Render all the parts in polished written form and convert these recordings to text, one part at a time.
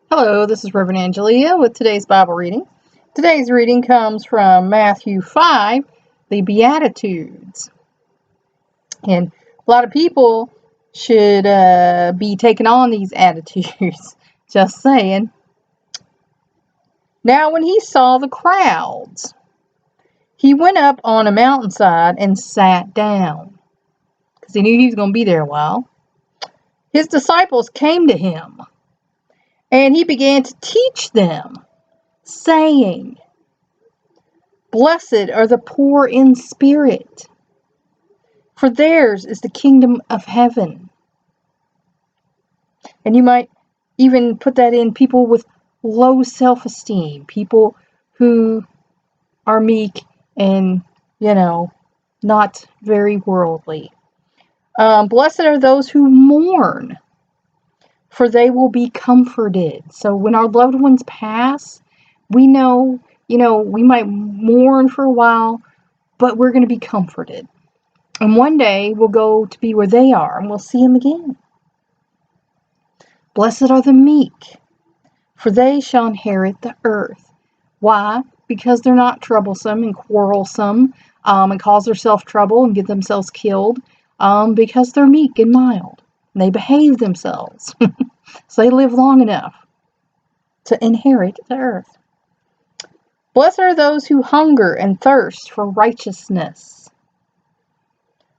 Hello, this is Reverend Angelia with today's Bible reading. Today's reading comes from Matthew 5, the Beatitudes. And a lot of people should be taking on these attitudes. Just saying. Now, when he saw the crowds, he went up on a mountainside and sat down, because he knew he was going to be there a while. His disciples came to him, and he began to teach them, saying, "Blessed are the poor in spirit, for theirs is the kingdom of heaven." And you might even put that in people with low self-esteem, people who are meek and, not very worldly. Blessed are those who mourn, for they will be comforted. So when our loved ones pass, we know, we might mourn for a while, but we're going to be comforted. And one day we'll go to be where they are and we'll see them again. Blessed are the meek, for they shall inherit the earth. Why? Because they're not troublesome and quarrelsome and cause themselves trouble and get themselves killed, because they're meek and mild. And they behave themselves. So they live long enough to inherit the earth. Blessed are those who hunger and thirst for righteousness,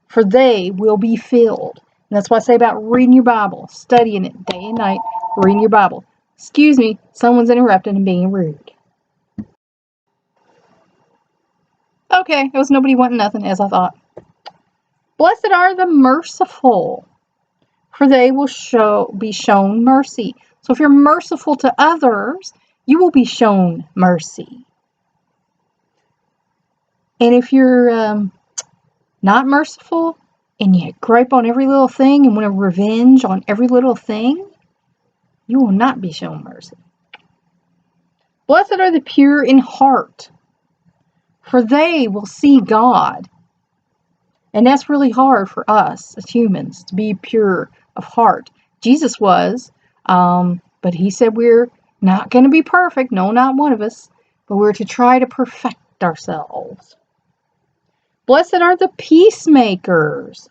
for they will be filled. And that's what I say about reading your Bible, studying it day and night, reading your Bible. Excuse me, someone's interrupting and being rude. Okay, it was nobody wanting nothing, as I thought. Blessed are the merciful, for they will be shown mercy. So if you're merciful to others, you will be shown mercy. And if you're not merciful, and you gripe on every little thing and want revenge on every little thing, you will not be shown mercy. Blessed are the pure in heart, for they will see God. And that's really hard for us as humans, to be pure of heart. Jesus was, but he said we're not going to be perfect. No, not one of us. But we're to try to perfect ourselves. Blessed are the peacemakers,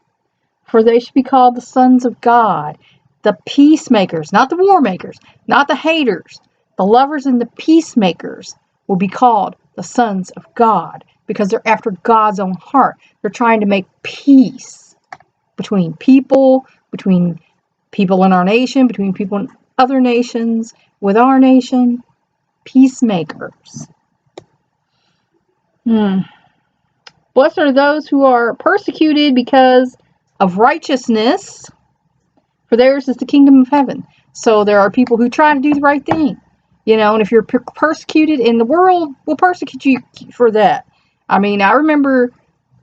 for they should be called the sons of God. The peacemakers, not the war makers, not the haters. The lovers and the peacemakers will be called the sons of God, because they're after God's own heart. They're trying to make peace between people in our nation, between people in other nations, with our nation. Peacemakers. Blessed are those who are persecuted because of righteousness, for theirs is the kingdom of heaven. So there are people who try to do the right thing, and if you're persecuted, and the world will persecute you for that. I mean, I remember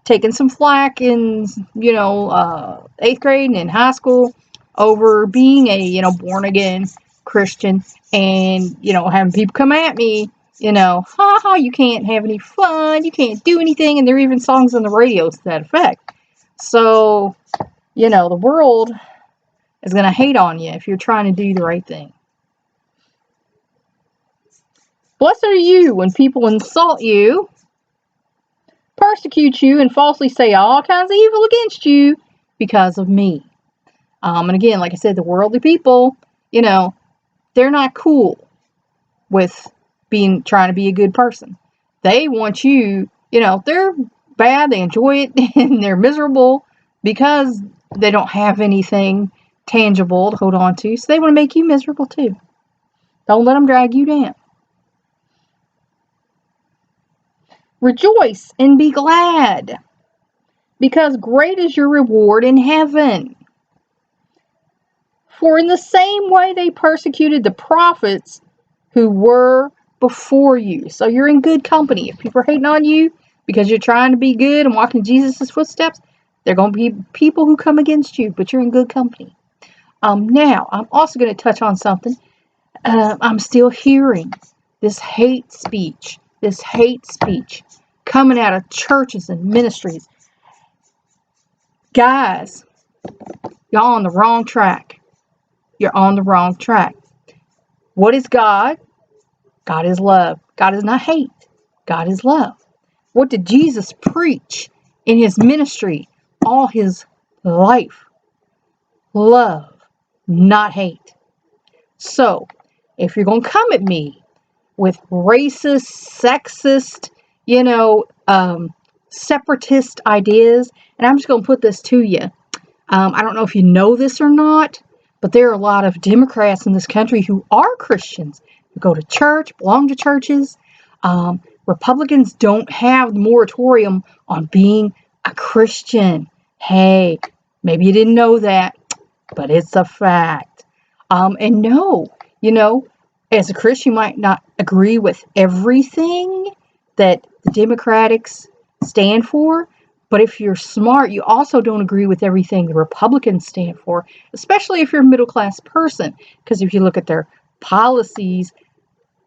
taking some flack in, 8th grade and in high school over being a, born again Christian, and, having people come at me, you can't have any fun, you can't do anything, and there are even songs on the radio to that effect. So, the world is going to hate on you if you're trying to do the right thing. Blessed are you when people insult you, persecute you, and falsely say all kinds of evil against you because of me. And again, like I said, the worldly people, they're not cool with trying to be a good person. They want you, they're bad, they enjoy it, and they're miserable because they don't have anything tangible to hold on to, so they want to make you miserable too. Don't let them drag you down. Rejoice and be glad, because great is your reward in heaven. For in the same way they persecuted the prophets who were before you. So you're in good company. If people are hating on you because you're trying to be good and walking Jesus' footsteps, there are going to be people who come against you, but you're in good company. Now, I'm also going to touch on something. I'm still hearing this hate speech coming out of churches and ministries. Guys, you're on the wrong track. You're on the wrong track. What is God? God is love. God is not hate. God is love. What did Jesus preach in his ministry all his life? Love, not hate. So, if you're going to come at me with racist, sexist, separatist ideas, and I'm just going to put this to you. I don't know if you know this or not, but there are a lot of Democrats in this country who are Christians, who go to church, belong to churches. Republicans don't have the moratorium on being a Christian. Hey, maybe you didn't know that, but it's a fact. And no, as a Christian, you might not agree with everything that the Democrats stand for, but if you're smart, you also don't agree with everything the Republicans stand for, especially if you're a middle-class person, because if you look at their policies,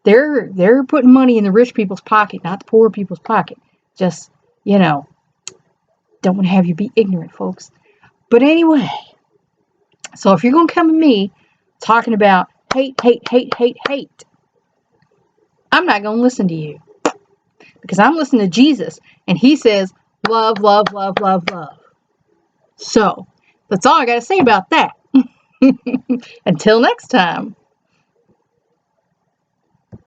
they're putting money in the rich people's pocket, not the poor people's pocket. Just, don't want to have you be ignorant, folks. But anyway, so if you're going to come to me talking about hate, hate, hate, hate, hate, I'm not going to listen to you, because I'm listening to Jesus, and he says, love, love, love, love, love. So, that's all I got to say about that. Until next time.